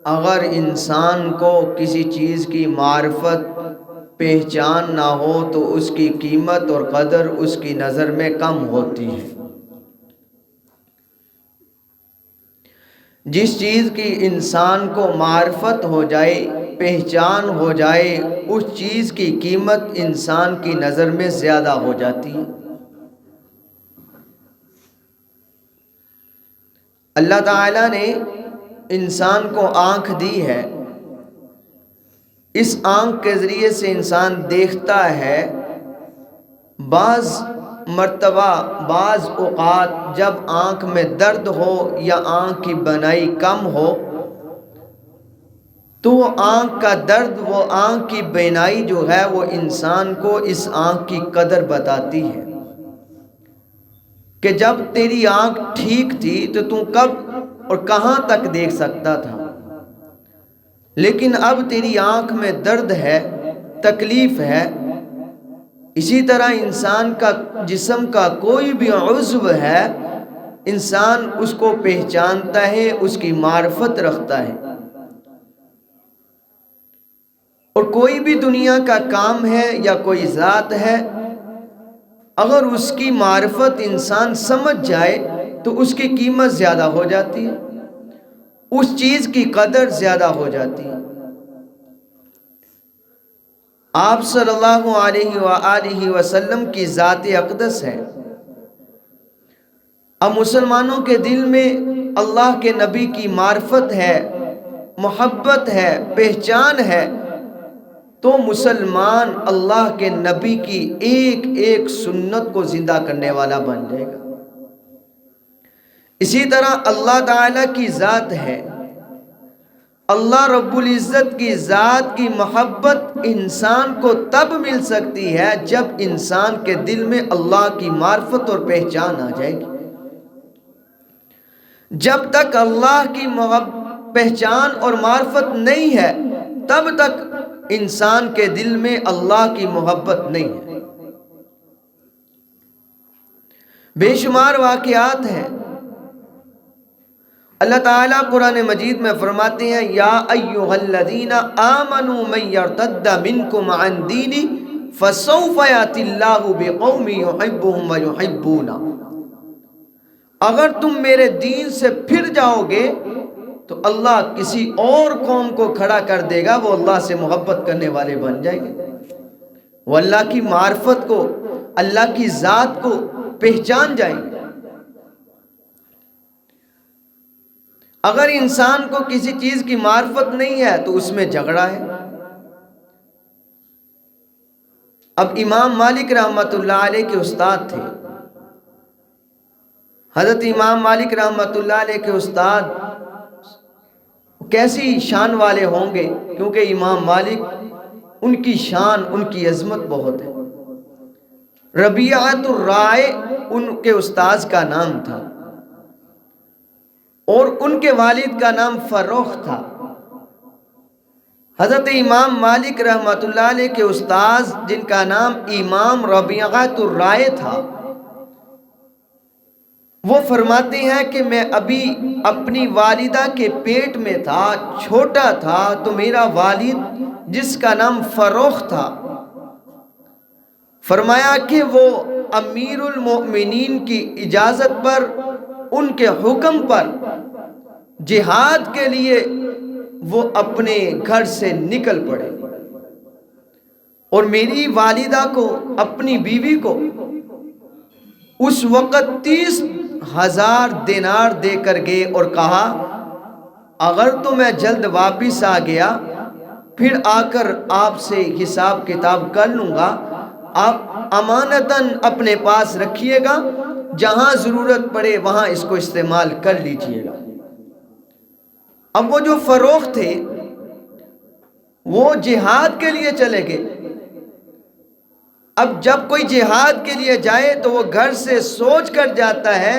اگر انسان کو کسی چیز کی معرفت پہچان نہ ہو تو اس کی قیمت اور قدر اس کی نظر میں کم ہوتی ہے۔ جس چیز کی انسان کو معرفت ہو جائے، پہچان ہو جائے، اس چیز کی قیمت انسان کی نظر میں زیادہ ہو جاتی ہے۔ اللہ تعالیٰ نے انسان کو آنکھ دی ہے، اس آنکھ کے ذریعے سے انسان دیکھتا ہے۔ بعض مرتبہ بعض اوقات جب آنکھ میں درد ہو یا آنکھ کی بینائی کم ہو تو وہ آنکھ کا درد، وہ آنکھ کی بینائی جو ہے وہ انسان کو اس آنکھ کی قدر بتاتی ہے کہ جب تیری آنکھ ٹھیک تھی تو کب اور کہاں تک دیکھ سکتا تھا، لیکن اب تیری آنکھ میں درد ہے، تکلیف ہے۔ اسی طرح انسان کا جسم کا کوئی بھی عضو ہے، انسان اس کو پہچانتا ہے، اس کی معرفت رکھتا ہے۔ اور کوئی بھی دنیا کا کام ہے یا کوئی ذات ہے، اگر اس کی معرفت انسان سمجھ جائے تو اس کی قیمت زیادہ ہو جاتی ہے، اس چیز کی قدر زیادہ ہو جاتی ہے۔ آپ صلی اللہ علیہ وآلہ وسلم کی ذات اقدس ہے۔ اب مسلمانوں کے دل میں اللہ کے نبی کی معرفت ہے، محبت ہے، پہچان ہے، تو مسلمان اللہ کے نبی کی ایک ایک سنت کو زندہ کرنے والا بن جائے گا۔ اسی طرح اللہ تعالیٰ کی ذات ہے۔ اللہ رب العزت کی ذات کی محبت انسان کو تب مل سکتی ہے جب انسان کے دل میں اللہ کی معرفت اور پہچان آ جائے گی۔ جب تک اللہ کی پہچان اور معرفت نہیں ہے تب تک انسان کے دل میں اللہ کی محبت نہیں ہے۔ بے شمار واقعات ہیں۔ اللہ تعالیٰ قرآن مجید میں فرماتے ہیں یا ایھا الذین آمنوا من یرتد منکم عن دینہ فسوف یأتی اللہ بقوم یحبهم ویحبونہ۔ اگر تم میرے دین سے پھر جاؤ گے تو اللہ کسی اور قوم کو کھڑا کر دے گا، وہ اللہ سے محبت کرنے والے بن جائیں گے، وہ اللہ کی معرفت کو، اللہ کی ذات کو پہچان جائیں گے۔ اگر انسان کو کسی چیز کی معرفت نہیں ہے تو اس میں جھگڑا ہے۔ اب امام مالک رحمۃ اللہ علیہ کے استاد تھے۔ حضرت امام مالک رحمۃ اللہ علیہ کے استاد کیسی شان والے ہوں گے، کیونکہ امام مالک ان کی شان، ان کی عظمت بہت ہے۔ ربیعۃ الرائے ان کے استاذ کا نام تھا اور ان کے والد کا نام فروخ تھا۔ حضرت امام مالک رحمۃ اللہ علیہ کے استاذ جن کا نام امام ربیعۃ الرائے تھا، وہ فرماتے ہیں کہ میں ابھی اپنی والدہ کے پیٹ میں تھا، چھوٹا تھا، تو میرا والد جس کا نام فروخ تھا، فرمایا کہ وہ امیر المؤمنین کی اجازت پر، ان کے حکم پر جہاد کے لیے وہ اپنے گھر سے نکل پڑے، اور میری والدہ کو، اپنی بیوی کو اس وقت 30,000 دینار دے کر گئے اور کہا اگر تو میں جلد واپس آ گیا پھر آ کر آپ سے حساب کتاب کر لوں گا، آپ امانتاً اپنے پاس رکھیے گا، جہاں ضرورت پڑے وہاں اس کو استعمال کر لیجئے گا۔ اب وہ جو فروخت تھے وہ جہاد کے لیے چلے گئے۔ اب جب کوئی جہاد کے لیے جائے تو وہ گھر سے سوچ کر جاتا ہے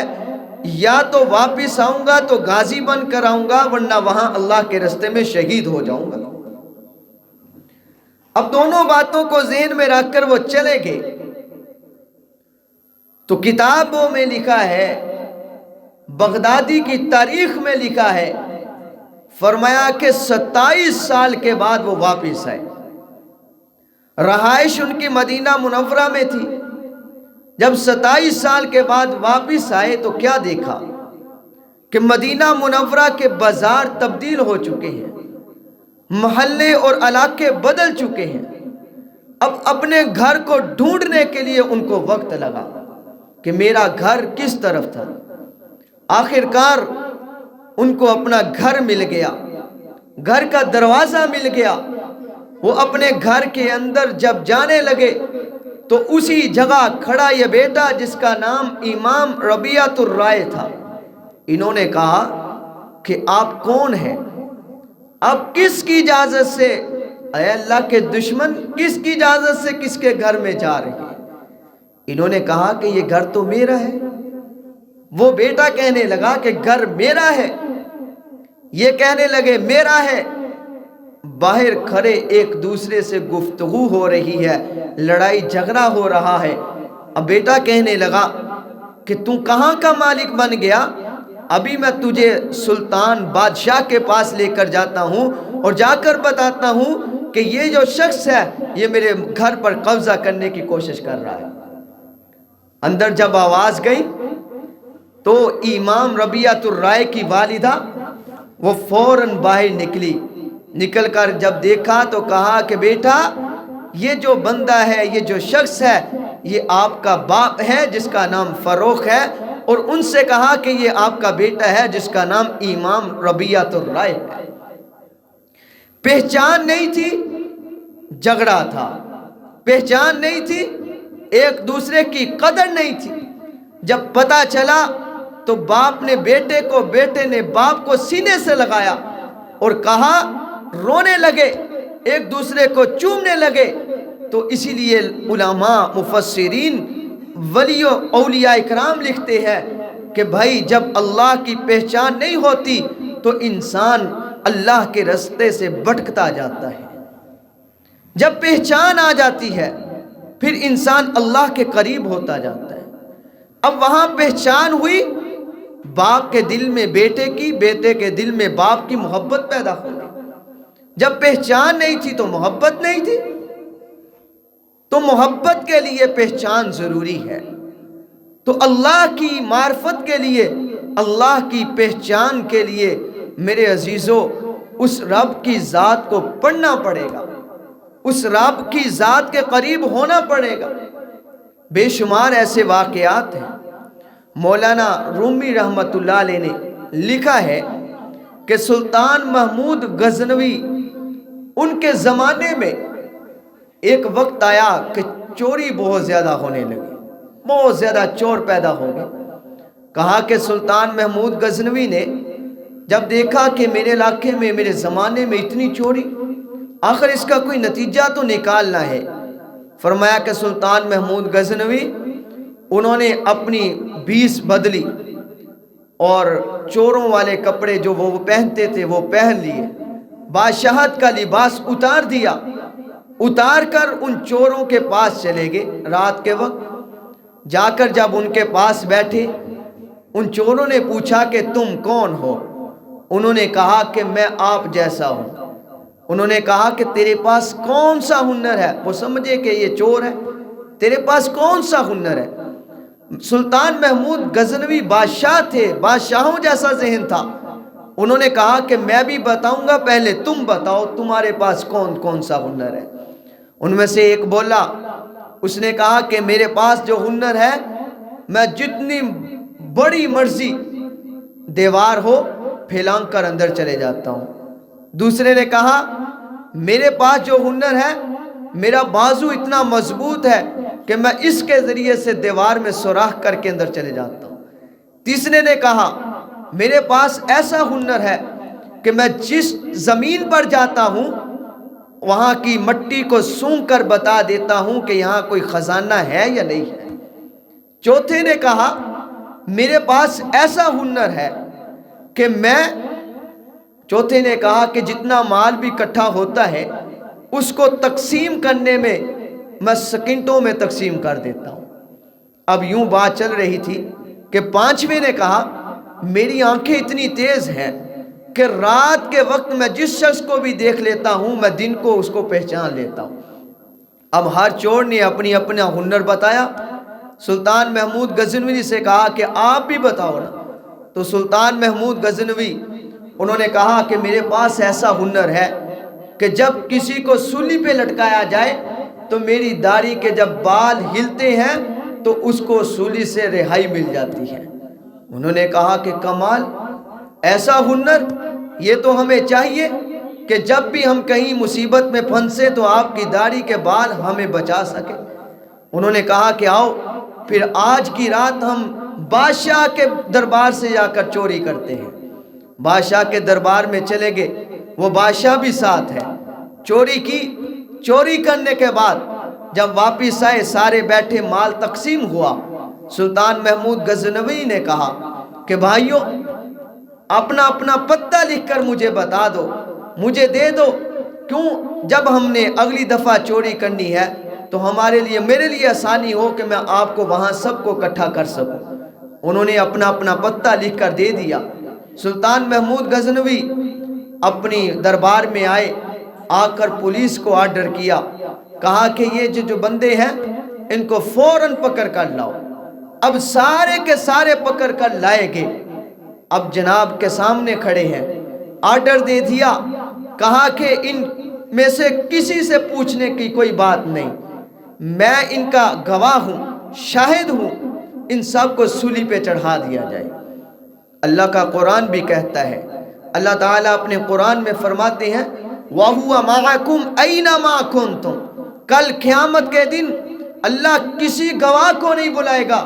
یا تو واپس آؤں گا تو غازی بن کر آؤں گا، ورنہ وہاں اللہ کے راستے میں شہید ہو جاؤں گا۔ اب دونوں باتوں کو ذہن میں رکھ کر وہ چلے گئے۔ تو کتابوں میں لکھا ہے، بغدادی کی تاریخ میں لکھا ہے، فرمایا کہ 27 سال کے بعد وہ واپس آئے۔ رہائش ان کی مدینہ منورہ میں تھی۔ جب 27 سال کے بعد واپس آئے تو کیا دیکھا کہ مدینہ منورہ کے بازار تبدیل ہو چکے ہیں، محلے اور علاقے بدل چکے ہیں۔ اب اپنے گھر کو ڈھونڈنے کے لیے ان کو وقت لگا کہ میرا گھر کس طرف تھا۔ آخرکار ان کو اپنا گھر مل گیا، گھر کا دروازہ مل گیا۔ وہ اپنے گھر کے اندر جب جانے لگے تو اسی جگہ کھڑا یہ بیٹا جس کا نام امام ربیعۃ الرائے تھا۔ انہوں نے کہا کہ آپ کون ہیں؟ آپ کس کی اجازت سے، اے اللہ کے دشمن، کس کی اجازت سے کس کے گھر میں جا رہے ہیں؟ انہوں نے کہا کہ یہ گھر تو میرا ہے۔ وہ بیٹا کہنے لگا کہ گھر میرا ہے۔ یہ کہنے لگے میرا ہے۔ باہر کھڑے ایک دوسرے سے گفتگو ہو رہی ہے، لڑائی جھگڑا ہو رہا ہے۔ اب بیٹا کہنے لگا کہ تو کہاں کا مالک بن گیا؟ ابھی میں تجھے سلطان بادشاہ کے پاس لے کر جاتا ہوں اور جا کر بتاتا ہوں کہ یہ جو شخص ہے یہ میرے گھر پر قبضہ کرنے کی کوشش کر رہا ہے۔ اندر جب آواز گئی تو امام ربیعۃ الرائے کی والدہ وہ فوراً باہر نکلی۔ نکل کر جب دیکھا تو کہا کہ بیٹا یہ جو بندہ ہے، یہ جو شخص ہے، یہ آپ کا باپ ہے جس کا نام فروخ ہے، اور ان سے کہا کہ یہ آپ کا بیٹا ہے جس کا نام امام ربیعۃ الرائے ہے۔ پہچان نہیں تھی، جھگڑا تھا۔ پہچان نہیں تھی، ایک دوسرے کی قدر نہیں تھی۔ جب پتہ چلا تو باپ نے بیٹے کو، بیٹے نے باپ کو سینے سے لگایا اور کہا، رونے لگے، ایک دوسرے کو چومنے لگے۔ تو اسی لیے علماء، مفسرین، ولی و اولیاء اکرام لکھتے ہیں کہ بھائی جب اللہ کی پہچان نہیں ہوتی تو انسان اللہ کے راستے سے بھٹکتا جاتا ہے۔ جب پہچان آ جاتی ہے پھر انسان اللہ کے قریب ہوتا جاتا ہے۔ اب وہاں پہچان ہوئی، باپ کے دل میں بیٹے کی، بیٹے کے دل میں باپ کی محبت پیدا ہو گئی۔ جب پہچان نہیں تھی تو محبت نہیں تھی، تو محبت کے لیے پہچان ضروری ہے۔ تو اللہ کی معرفت کے لیے، اللہ کی پہچان کے لیے میرے عزیزو اس رب کی ذات کو پڑھنا پڑے گا، اس رب کی ذات کے قریب ہونا پڑے گا۔ بے شمار ایسے واقعات ہیں۔ مولانا رومی رحمت اللہ علیہ نے لکھا ہے کہ سلطان محمود غزنوی، ان کے زمانے میں ایک وقت آیا کہ چوری بہت زیادہ ہونے لگی، بہت زیادہ چور پیدا ہو گئے۔ کہا کہ سلطان محمود غزنوی نے جب دیکھا کہ میرے علاقے میں، میرے زمانے میں اتنی چوری، آخر اس کا کوئی نتیجہ تو نکالنا ہے۔ فرمایا کہ سلطان محمود غزنوی انہوں نے اپنی 20 بدلی اور چوروں والے کپڑے جو وہ پہنتے تھے وہ پہن لیے، بادشاہت کا لباس اتار دیا، اتار کر ان چوروں کے پاس چلے گئے۔ رات کے وقت جا کر جب ان کے پاس بیٹھے، ان چوروں نے پوچھا کہ تم کون ہو؟ انہوں نے کہا کہ میں آپ جیسا ہوں۔ انہوں نے کہا کہ تیرے پاس کون سا ہنر ہے؟ وہ سمجھے کہ یہ چور ہے، تیرے پاس کون سا ہنر ہے؟ سلطان محمود غزنوی بادشاہ تھے، بادشاہوں جیسا ذہن تھا۔ انہوں نے کہا کہ میں بھی بتاؤں گا، پہلے تم بتاؤ تمہارے پاس کون سا ہنر ہے۔ ان میں سے ایک بولا، اس نے کہا کہ میرے پاس جو ہنر ہے، میں جتنی بڑی مرضی دیوار ہو پھیلانگ کر اندر چلے جاتا ہوں۔ دوسرے نے کہا میرے پاس جو ہنر ہے، میرا بازو اتنا مضبوط ہے کہ میں اس کے ذریعے سے دیوار میں سوراخ کر کے اندر چلے جاتا ہوں۔ تیسرے نے کہا میرے پاس ایسا ہنر ہے کہ میں جس زمین پر جاتا ہوں وہاں کی مٹی کو سونگھ کر بتا دیتا ہوں کہ یہاں کوئی خزانہ ہے یا نہیں ہے۔ چوتھے نے کہا میرے پاس ایسا ہنر ہے کہ چوتھے نے کہا کہ جتنا مال بھی اکٹھا ہوتا ہے اس کو تقسیم کرنے میں سیکنڈوں میں تقسیم کر دیتا ہوں۔ اب یوں بات چل رہی تھی کہ پانچویں نے کہا میری آنکھیں اتنی تیز ہیں کہ رات کے وقت میں جس شخص کو بھی دیکھ لیتا ہوں میں دن کو اس کو پہچان لیتا ہوں۔ اب ہر چور نے اپنی اپنا ہنر بتایا۔ سلطان محمود غزنوی سے کہا کہ آپ بھی بتاؤ نا۔ تو سلطان محمود غزنوی انہوں نے کہا کہ میرے پاس ایسا ہنر ہے کہ جب کسی کو سولی پہ لٹکایا جائے تو میری داڑھی کے جب بال ہلتے ہیں تو اس کو سولی سے رہائی مل جاتی ہے۔ انہوں نے کہا کہ کمال، ایسا ہنر، یہ تو ہمیں چاہیے کہ جب بھی ہم کہیں مصیبت میں پھنسے تو آپ کی داڑھی کے بال ہمیں بچا سکے۔ انہوں نے کہا کہ آؤ پھر آج کی رات ہم بادشاہ کے دربار سے جا کر چوری کرتے ہیں۔ بادشاہ کے دربار میں چلے گئے، وہ بادشاہ بھی ساتھ ہے۔ چوری کی، چوری کرنے کے بعد جب واپس آئے سارے بیٹھے، مال تقسیم ہوا۔ سلطان محمود غزنوی نے کہا کہ بھائیوں، اپنا اپنا پتہ لکھ کر مجھے بتا دو، مجھے دے دو، کیوں جب ہم نے اگلی دفعہ چوری کرنی ہے تو ہمارے لیے، میرے لیے آسانی ہو کہ میں آپ کو وہاں سب کو اکٹھا کر سکوں۔ انہوں نے اپنا اپنا پتہ لکھ کر دے دیا۔ سلطان محمود غزنوی اپنی دربار میں آئے، آ کر پولیس کو آرڈر کیا، کہا کہ یہ جو بندے ہیں ان کو فوراً پکڑ کر لاؤ۔ اب سارے کے سارے پکڑ کر لائے گئے۔ اب جناب کے سامنے کھڑے ہیں، آرڈر دے دیا، کہا کہ ان میں سے کسی سے پوچھنے کی کوئی بات نہیں، میں ان کا گواہ ہوں، شاہد ہوں، ان سب کو سولی پہ چڑھا دیا جائے۔ اللہ کا قرآن بھی کہتا ہے، اللہ تعالیٰ اپنے قرآن میں فرماتے ہیں وَهُوَ مَعَكُمْ أَيْنَمَا كُنْتُمْ۔ کل قیامت کے دن اللہ کسی گواہ کو نہیں بلائے گا،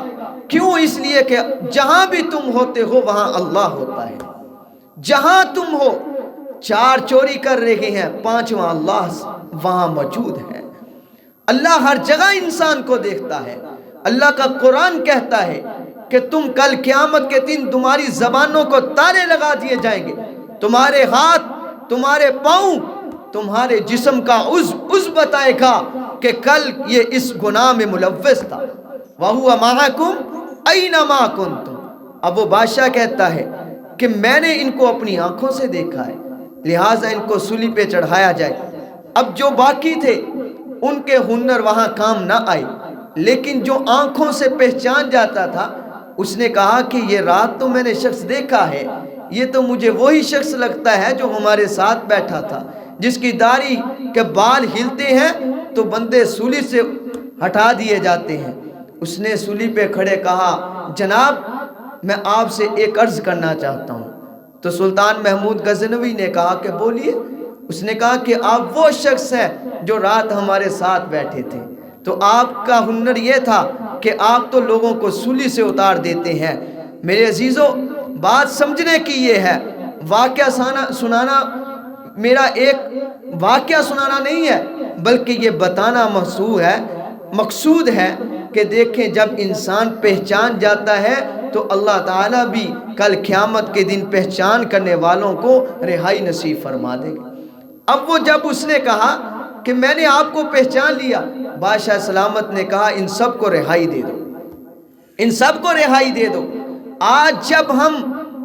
کیوں؟ اس لیے کہ جہاں بھی تم ہوتے ہو وہاں اللہ ہوتا ہے۔ جہاں تم ہو، 4 چوری کر رہے ہیں، 5واں اللہ وہاں موجود ہے۔ اللہ ہر جگہ انسان کو دیکھتا ہے۔ اللہ کا قرآن کہتا ہے کہ تم کل قیامت کے دن تمہاری زبانوں کو تالے لگا دیے جائیں گے، تمہارے ہاتھ، تمہارے پاؤں، تمہارے جسم کا عضو بتائے گا کہ کل یہ اس گناہ میں ملوث تھا۔ وَهُوَ مَعَكُمْ أَيْنَمَا كُنْتُمْ۔ اب وہ بادشاہ کہتا ہے کہ میں نے ان کو اپنی آنکھوں سے دیکھا ہے، لہٰذا ان کو سولی پہ چڑھایا جائے۔ اب جو باقی تھے ان کے ہنر وہاں کام نہ آئے، لیکن جو آنکھوں سے پہچان جاتا تھا اس نے کہا کہ یہ رات تو میں نے شخص دیکھا ہے، یہ تو مجھے وہی شخص لگتا ہے جو ہمارے ساتھ بیٹھا تھا، جس کی داڑھی کے بال ہلتے ہیں تو بندے سولی سے ہٹا دیے جاتے ہیں۔ اس نے سولی پہ کھڑے کہا جناب میں آپ سے ایک عرض کرنا چاہتا ہوں۔ تو سلطان محمود غزنوی نے کہا کہ بولیے۔ اس نے کہا کہ آپ وہ شخص ہیں جو رات ہمارے ساتھ بیٹھے تھے، تو آپ کا ہنر یہ تھا کہ آپ تو لوگوں کو سولی سے اتار دیتے ہیں۔ میرے عزیزو، بات سمجھنے کی یہ ہے، واقعہ سنانا میرا ایک واقعہ سنانا نہیں ہے، بلکہ یہ بتانا مقصود ہے کہ دیکھیں جب انسان پہچان جاتا ہے تو اللہ تعالیٰ بھی کل قیامت کے دن پہچان کرنے والوں کو رہائی نصیب فرما دے گا۔ اب وہ جب اس نے کہا کہ میں نے آپ کو پہچان لیا، بادشاہ سلامت نے کہا ان سب کو رہائی دے دو، ان سب کو رہائی دے دو۔ آج جب ہم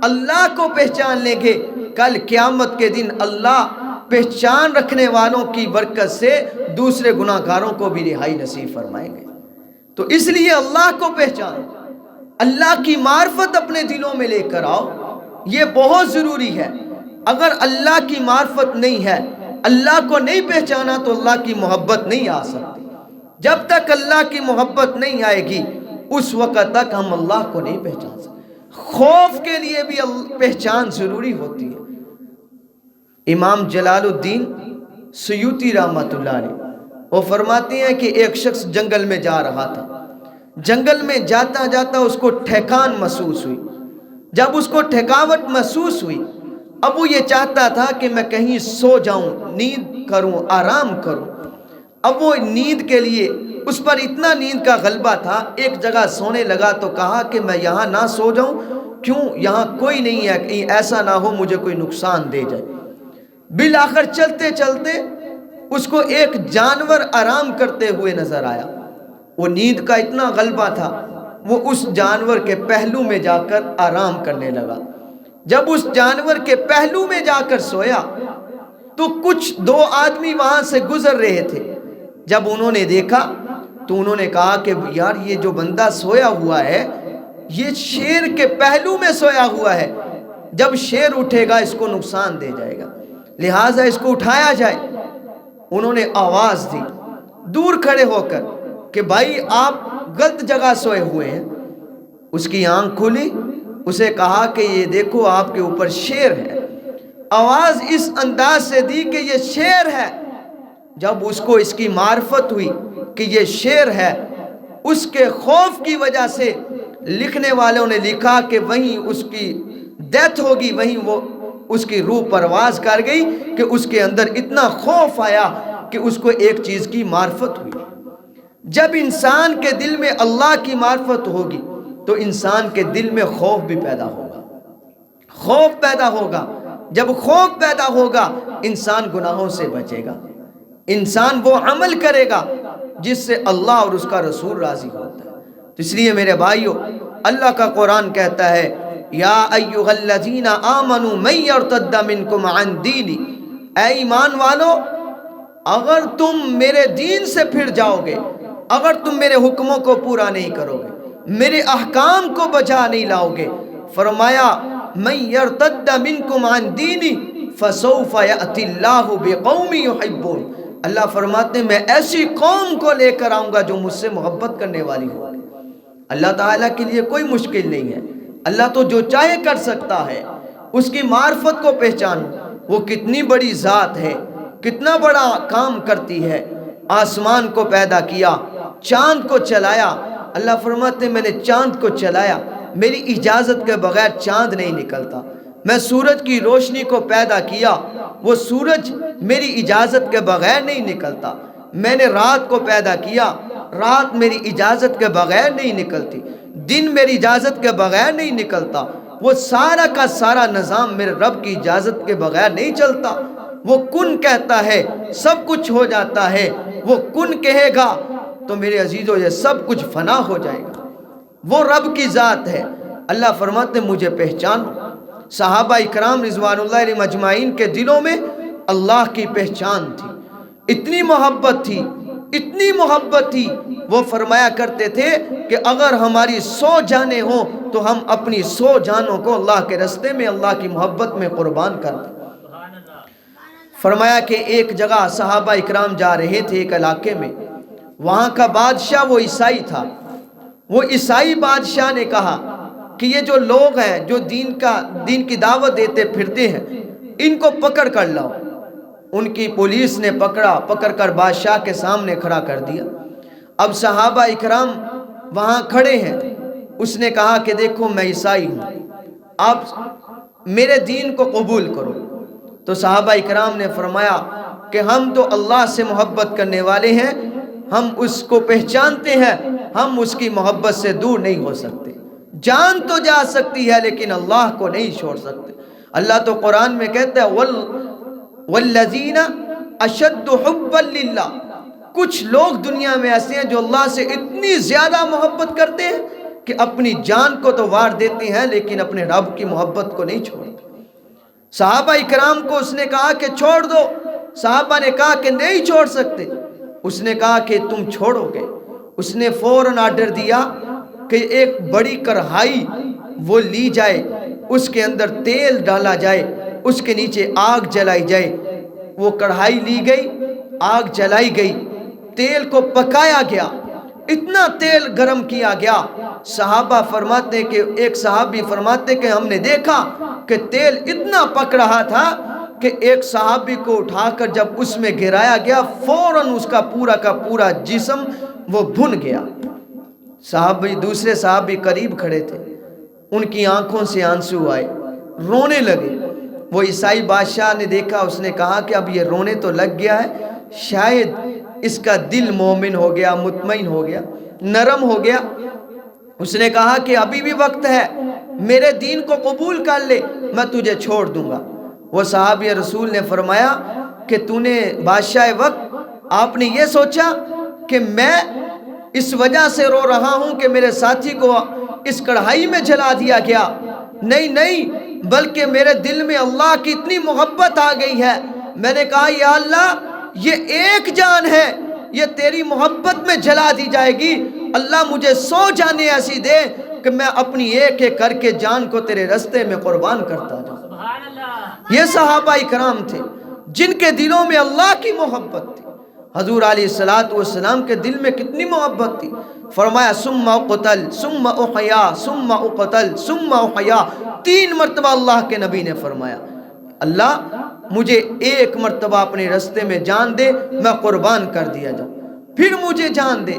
اللہ کو پہچان لیں گے، کل قیامت کے دن اللہ پہچان رکھنے والوں کی برکت سے دوسرے گناہ گاروں کو بھی رہائی نصیب فرمائیں گے۔ تو اس لیے اللہ کو پہچانو، اللہ کی معرفت اپنے دلوں میں لے کر آؤ، یہ بہت ضروری ہے۔ اگر اللہ کی معرفت نہیں ہے، اللہ کو نہیں پہچانا تو اللہ کی محبت نہیں آ سکتی۔ جب تک اللہ کی محبت نہیں آئے گی اس وقت تک ہم اللہ کو نہیں پہچان سکتے۔ خوف کے لیے بھی پہچان ضروری ہوتی ہے۔ امام جلال الدین سیوطی رحمۃ اللہ علیہ وہ فرماتے ہیں کہ ایک شخص جنگل میں جا رہا تھا، جنگل میں جاتا جاتا اس کو ٹھیکان محسوس ہوئی۔ جب اس کو ٹھکاوٹ محسوس ہوئی، اب وہ یہ چاہتا تھا کہ میں کہیں سو جاؤں، نیند کروں، آرام کروں۔ اب وہ نیند کے لیے اس پر اتنا نیند کا غلبہ تھا، ایک جگہ سونے لگا تو کہا کہ میں یہاں نہ سو جاؤں، کیوں؟ یہاں کوئی نہیں ہے، کہیں ایسا نہ ہو مجھے کوئی نقصان دے جائے۔ بالآخر چلتے چلتے اس کو ایک جانور آرام کرتے ہوئے نظر آیا۔ وہ نیند کا اتنا غلبہ تھا، وہ اس جانور کے پہلو میں جا کر آرام کرنے لگا۔ جب اس جانور کے پہلو میں جا کر سویا تو کچھ دو آدمی وہاں سے گزر رہے تھے. جب انہوں نے دیکھا تو انہوں نے کہا کہ یار یہ جو بندہ سویا ہوا ہے یہ شیر کے پہلو میں سویا ہوا ہے، جب شیر اٹھے گا اس کو نقصان دے جائے گا، لہٰذا اس کو اٹھایا جائے. انہوں نے آواز دی دور کھڑے ہو کر کہ بھائی آپ غلط جگہ سوئے ہوئے ہیں. اس کی آنکھ کھلی، اسے کہا کہ یہ دیکھو آپ کے اوپر شیر ہے. آواز اس انداز سے دی کہ یہ شیر ہے. جب اس کو اس کی معرفت ہوئی کہ یہ شیر ہے، اس کے خوف کی وجہ سے لکھنے والوں نے لکھا کہ وہیں اس کی ڈیتھ ہوگی، وہیں وہ اس کی روح پرواز کر گئی کہ اس کے اندر اتنا خوف آیا کہ اس کو ایک چیز کی معرفت ہوئی. جب انسان کے دل میں اللہ کی معرفت ہوگی تو انسان کے دل میں خوف بھی پیدا ہوگا، خوف پیدا ہوگا. جب خوف پیدا ہوگا انسان گناہوں سے بچے گا، انسان وہ عمل کرے گا جس سے اللہ اور اس کا رسول راضی ہوتا ہے. تو اس لیے میرے بھائیو، اللہ کا قرآن کہتا ہے یا ایھا الذین آمنوا من یرتد منکم عن دینی، اے ایمان والو اگر تم میرے دین سے پھر جاؤ گے، اگر تم میرے حکموں کو پورا نہیں کرو گے، میرے احکام کو بجا نہیں لاؤ گے، فرمایا من یرتد منکم عن دینی فسوف یأتی اللہ بقوم یحبون، اللہ فرماتے ہیں میں ایسی قوم کو لے کر آؤں گا جو مجھ سے محبت کرنے والی ہو. اللہ تعالیٰ کے لیے کوئی مشکل نہیں ہے، اللہ تو جو چاہے کر سکتا ہے. اس کی معرفت کو پہچانو، وہ کتنی بڑی ذات ہے، کتنا بڑا کام کرتی ہے. آسمان کو پیدا کیا، چاند کو چلایا. اللہ فرماتے ہیں میں نے چاند کو چلایا، میری اجازت کے بغیر چاند نہیں نکلتا. میں سورج کی روشنی کو پیدا کیا، وہ سورج میری اجازت کے بغیر نہیں نکلتا. میں نے رات کو پیدا کیا، رات میری اجازت کے بغیر نہیں نکلتی، دن میری اجازت کے بغیر نہیں نکلتا. وہ سارا کا سارا نظام میرے رب کی اجازت کے بغیر نہیں چلتا. وہ کن کہتا ہے سب کچھ ہو جاتا ہے، وہ کن کہے گا تو میرے عزیزو یہ سب کچھ فنا ہو جائے گا. وہ رب کی ذات ہے. اللہ فرماتے مجھے پہچانو. صحابہ اکرام رضوان اللہ علیہم اجمعین کے دلوں میں اللہ کی پہچان تھی، اتنی محبت تھی، اتنی محبت تھی. وہ فرمایا کرتے تھے کہ اگر ہماری 100 جانیں ہوں تو ہم اپنی 100 جانوں کو اللہ کے رستے میں اللہ کی محبت میں قربان کر دیں. فرمایا کہ ایک جگہ صحابہ اکرام جا رہے تھے ایک علاقے میں، وہاں کا بادشاہ وہ عیسائی تھا. وہ عیسائی بادشاہ نے کہا کہ یہ جو لوگ ہیں جو دین کی دعوت دیتے پھرتے ہیں ان کو پکڑ کر لاؤ. ان کی پولیس نے پکڑ کر بادشاہ کے سامنے کھڑا کر دیا. اب صحابہ اکرام وہاں کھڑے ہیں. اس نے کہا کہ دیکھو میں عیسائی ہوں، آپ میرے دین کو قبول کرو. تو صحابہ اکرام نے فرمایا کہ ہم تو اللہ سے محبت کرنے والے ہیں، ہم اس کو پہچانتے ہیں، ہم اس کی محبت سے دور نہیں ہو سکتے. جان تو جا سکتی ہے لیکن اللہ کو نہیں چھوڑ سکتے. اللہ تو قرآن میں کہتا ہے والذین اشد حبا للہ، کچھ لوگ دنیا میں ایسے ہیں جو اللہ سے اتنی زیادہ محبت کرتے ہیں کہ اپنی جان کو تو وار دیتے ہیں لیکن اپنے رب کی محبت کو نہیں چھوڑتے. صحابہ اکرام کو اس نے کہا کہ چھوڑ دو. صحابہ نے کہا کہ نہیں چھوڑ سکتے. اس نے کہا کہ تم چھوڑو گے. اس نے فوراً آرڈر دیا کہ ایک بڑی کڑھائی وہ لی جائے، اس کے اندر تیل ڈالا جائے، اس کے نیچے آگ جلائی جائے. وہ کڑھائی لی گئی، آگ جلائی گئی، تیل کو پکایا گیا، اتنا تیل گرم کیا گیا. صحابہ فرماتے کہ ایک صحابی فرماتے کہ ہم نے دیکھا کہ تیل اتنا پک رہا تھا کہ ایک صحابی کو اٹھا کر جب اس میں گرایا گیا فوراً اس کا پورا جسم وہ بھن گیا. دوسرے صحابی قریب کھڑے تھے، ان کی آنکھوں سے آنسو آئے، رونے لگے. وہ عیسائی بادشاہ نے دیکھا، اس نے کہا کہ اب یہ رونے تو لگ گیا ہے، شاید اس کا دل مومن ہو گیا، مطمئن ہو گیا، نرم ہو گیا. اس نے کہا کہ ابھی بھی وقت ہے، میرے دین کو قبول کر لے، میں تجھے چھوڑ دوں گا. وہ صحابی رسول نے فرمایا کہ تو نے بادشاہ وقت، آپ نے یہ سوچا کہ میں اس وجہ سے رو رہا ہوں کہ میرے ساتھی کو اس کڑھائی میں جلا دیا گیا، نہیں نہیں، بلکہ میرے دل میں اللہ کی اتنی محبت آ گئی ہے، میں نے کہا یا اللہ یہ ایک جان ہے، یہ تیری محبت میں جلا دی جائے گی، اللہ مجھے 100 جانیں ایسی دے کہ میں اپنی ایک ایک کر کے جان کو تیرے رستے میں قربان کرتا جاؤں۔ یہ صحابہ کرام تھے جن کے دلوں میں اللہ کی محبت تھی۔ حضور علیہ السلام کے دل میں کتنی محبت تھی، فرمایا ثم اقتل ثم احیا ثم اقتل ثم احیا، 3 مرتبہ اللہ کے نبی نے فرمایا اللہ مجھے ایک مرتبہ اپنے رستے میں جان دے، میں قربان کر دیا جاؤں، پھر مجھے جان دے،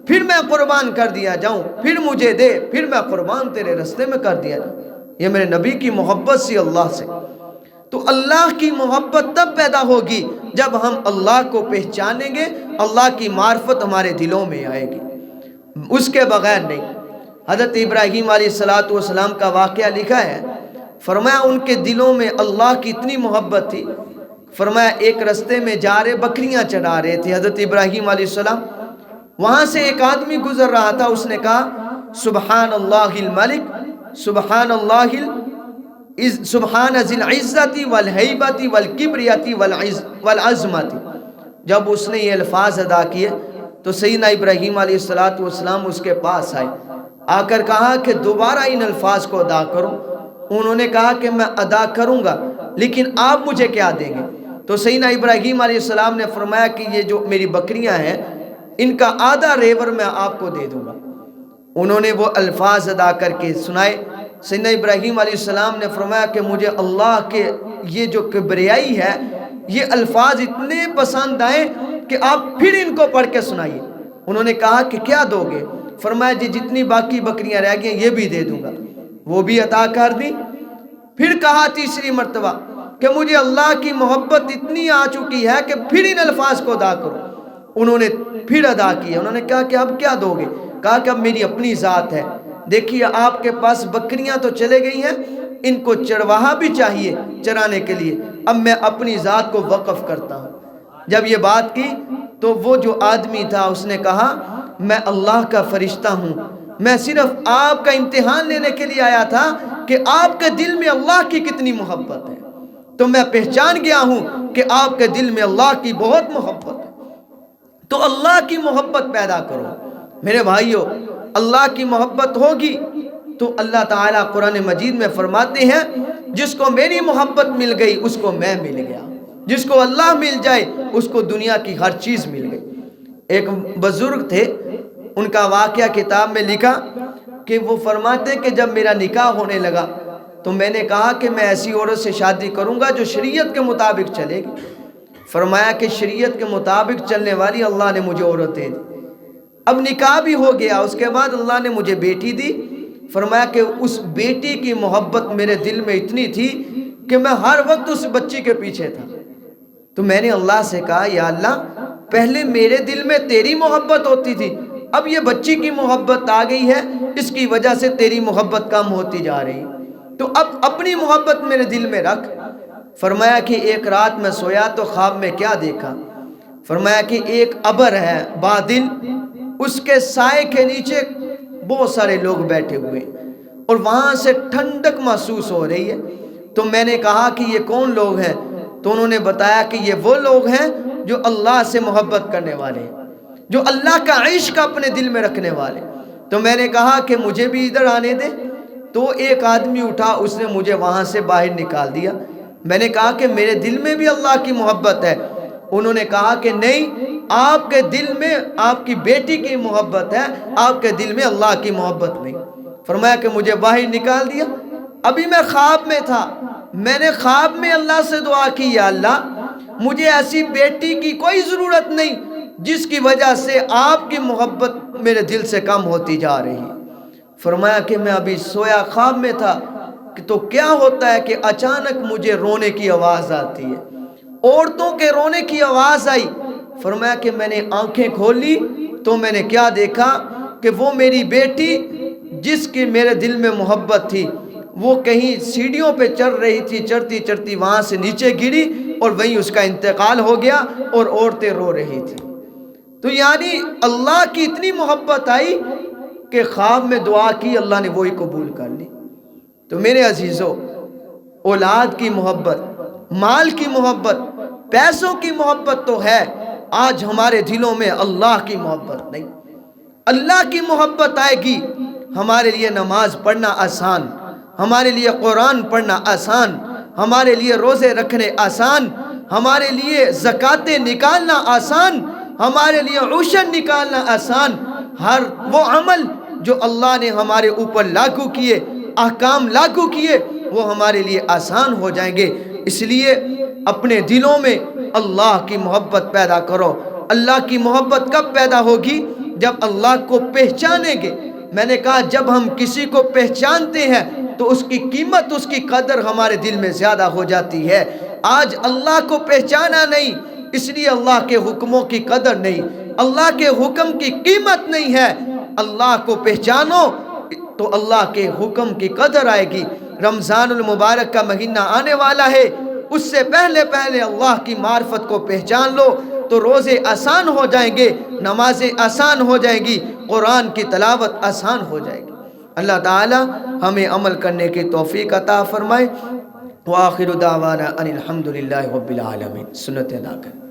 پھر میں قربان کر دیا جاؤں، پھر مجھے دے، پھر میں قربان تیرے رستے میں کر دیا جاؤں۔ یہ میرے نبی کی محبت سی اللہ سے۔ تو اللہ کی محبت تب پیدا ہوگی جب ہم اللہ کو پہچانیں گے، اللہ کی معرفت ہمارے دلوں میں آئے گی، اس کے بغیر نہیں۔ حضرت ابراہیم علیہ السلام کا واقعہ لکھا ہے، فرمایا ان کے دلوں میں اللہ کی اتنی محبت تھی، فرمایا ایک رستے میں جا رہے بکریاں چڑھا رہے تھے حضرت ابراہیم علیہ السلام، وہاں سے ایک آدمی گزر رہا تھا، اس نے کہا سبحان اللہ الملک سبحان اللہ سبحان ذی العزت والہیبت والکبریت والعظمت۔ جب اس نے یہ الفاظ ادا کیے تو سیدنا ابراہیم علیہ السلام اس کے پاس آئے، آ کر کہا کہ دوبارہ ان الفاظ کو ادا کرو۔ انہوں نے کہا کہ میں ادا کروں گا، لیکن آپ مجھے کیا دیں گے؟ تو سیدنا ابراہیم علیہ السلام نے فرمایا کہ یہ جو میری بکریاں ہیں ان کا آدھا ریور میں آپ کو دے دوں گا۔ انہوں نے وہ الفاظ ادا کر کے سنائے۔ سیدنا ابراہیم علیہ السلام نے فرمایا کہ مجھے اللہ کے یہ جو کبریائی ہے، یہ الفاظ اتنے پسند آئے کہ آپ پھر ان کو پڑھ کے سنائیے۔ انہوں نے کہا کہ کیا دو گے؟ فرمایا جی جتنی باقی بکریاں رہ گئی یہ بھی دے دوں گا، وہ بھی عطا کر دی۔ پھر کہا تیسری مرتبہ کہ مجھے اللہ کی محبت اتنی آ چکی ہے کہ پھر ان الفاظ کو ادا کرو۔ انہوں نے پھر ادا کیا۔ انہوں نے کہا کہ اب کیا دو گے؟ کہا کہ اب میری اپنی ذات ہے، دیکھیے آپ کے پاس بکریاں تو چلے گئی ہیں، ان کو چرواہا بھی چاہیے چرانے کے لیے، اب میں اپنی ذات کو وقف کرتا ہوں۔ جب یہ بات کی تو وہ جو آدمی تھا اس نے کہا میں اللہ کا فرشتہ ہوں، میں صرف آپ کا امتحان لینے کے لیے آیا تھا کہ آپ کے دل میں اللہ کی کتنی محبت ہے، تو میں پہچان گیا ہوں کہ آپ کے دل میں اللہ کی بہت محبت ہے۔ تو اللہ کی محبت پیدا کرو میرے بھائیوں۔ اللہ کی محبت ہوگی تو اللہ تعالیٰ قرآن مجید میں فرماتے ہیں جس کو میری محبت مل گئی اس کو میں مل گیا، جس کو اللہ مل جائے اس کو دنیا کی ہر چیز مل گئی۔ ایک بزرگ تھے، ان کا واقعہ کتاب میں لکھا کہ وہ فرماتے کہ جب میرا نکاح ہونے لگا تو میں نے کہا کہ میں ایسی عورت سے شادی کروں گا جو شریعت کے مطابق چلے گی۔ فرمایا کہ شریعت کے مطابق چلنے والی اللہ نے مجھے عورت دے دی۔ اب نکاح بھی ہو گیا، اس کے بعد اللہ نے مجھے بیٹی دی۔ فرمایا کہ اس بیٹی کی محبت میرے دل میں اتنی تھی کہ میں ہر وقت اس بچی کے پیچھے تھا۔ تو میں نے اللہ سے کہا یا اللہ پہلے میرے دل میں تیری محبت ہوتی تھی، اب یہ بچی کی محبت آ گئی ہے، اس کی وجہ سے تیری محبت کم ہوتی جا رہی، تو اب اپنی محبت میرے دل میں رکھ۔ فرمایا کہ ایک رات میں سویا تو خواب میں کیا دیکھا؟ فرمایا کہ ایک ابر ہے بادل، اس کے سائے کے نیچے بہت سارے لوگ بیٹھے ہوئے اور وہاں سے ٹھنڈک محسوس ہو رہی ہے۔ تو میں نے کہا کہ یہ کون لوگ ہیں؟ تو انہوں نے بتایا کہ یہ وہ لوگ ہیں جو اللہ سے محبت کرنے والے ہیں، جو اللہ کا عشق اپنے دل میں رکھنے والے۔ تو میں نے کہا کہ مجھے بھی ادھر آنے دے۔ تو ایک آدمی اٹھا، اس نے مجھے وہاں سے باہر نکال دیا۔ میں نے کہا کہ میرے دل میں بھی اللہ کی محبت ہے۔ انہوں نے کہا کہ نہیں، آپ کے دل میں آپ کی بیٹی کی محبت ہے، آپ کے دل میں اللہ کی محبت نہیں۔ فرمایا کہ مجھے باہر نکال دیا۔ ابھی میں خواب میں تھا، میں نے خواب میں اللہ سے دعا کی یا اللہ مجھے ایسی بیٹی کی کوئی ضرورت نہیں جس کی وجہ سے آپ کی محبت میرے دل سے کم ہوتی جا رہی۔ فرمایا کہ میں ابھی سویا خواب میں تھا تو کیا ہوتا ہے کہ اچانک مجھے رونے کی آواز آتی ہے، عورتوں کے رونے کی آواز آئی۔ فرمایا کہ میں نے آنکھیں کھولی تو میں نے کیا دیکھا کہ وہ میری بیٹی جس کی میرے دل میں محبت تھی وہ کہیں سیڑھیوں پہ چڑھ رہی تھی، چڑھتی چڑھتی وہاں سے نیچے گری اور وہیں اس کا انتقال ہو گیا اور عورتیں رو رہی تھی۔ تو یعنی اللہ کی اتنی محبت آئی کہ خواب میں دعا کی، اللہ نے وہی قبول کر لی۔ تو میرے عزیزوں، اولاد کی محبت، مال کی محبت، پیسوں کی محبت تو ہے، آج ہمارے دلوں میں اللہ کی محبت نہیں۔ اللہ کی محبت آئے گی، ہمارے لیے نماز پڑھنا آسان، ہمارے لیے قرآن پڑھنا آسان، ہمارے لیے روزے رکھنے آسان، ہمارے لیے زکاتیں نکالنا آسان، ہمارے لیے عشر نکالنا آسان۔ ہر وہ عمل جو اللہ نے ہمارے اوپر لاگو کیے، احکام لاگو کیے، وہ ہمارے لیے آسان ہو جائیں گے۔ اس لیے اپنے دلوں میں اللہ کی محبت پیدا کرو۔ اللہ کی محبت کب پیدا ہوگی؟ جب اللہ کو پہچانیں گے۔ میں نے کہا جب ہم کسی کو پہچانتے ہیں تو اس کی قیمت، اس کی قدر ہمارے دل میں زیادہ ہو جاتی ہے۔ آج اللہ کو پہچانا نہیں، اس لیے اللہ کے حکموں کی قدر نہیں، اللہ کے حکم کی قیمت نہیں ہے۔ اللہ کو پہچانو تو اللہ کے حکم کی قدر آئے گی۔ رمضان المبارک کا مہینہ آنے والا ہے، اس سے پہلے اللہ کی معرفت کو پہچان لو تو روزے آسان ہو جائیں گے، نمازیں آسان ہو جائیں گی، قرآن کی تلاوت آسان ہو جائے گی۔ اللہ تعالی ہمیں عمل کرنے کی توفیق عطا فرمائے۔ وآخر دعوانا ان الحمدللہ رب العالمین۔ سنت ادا کریں۔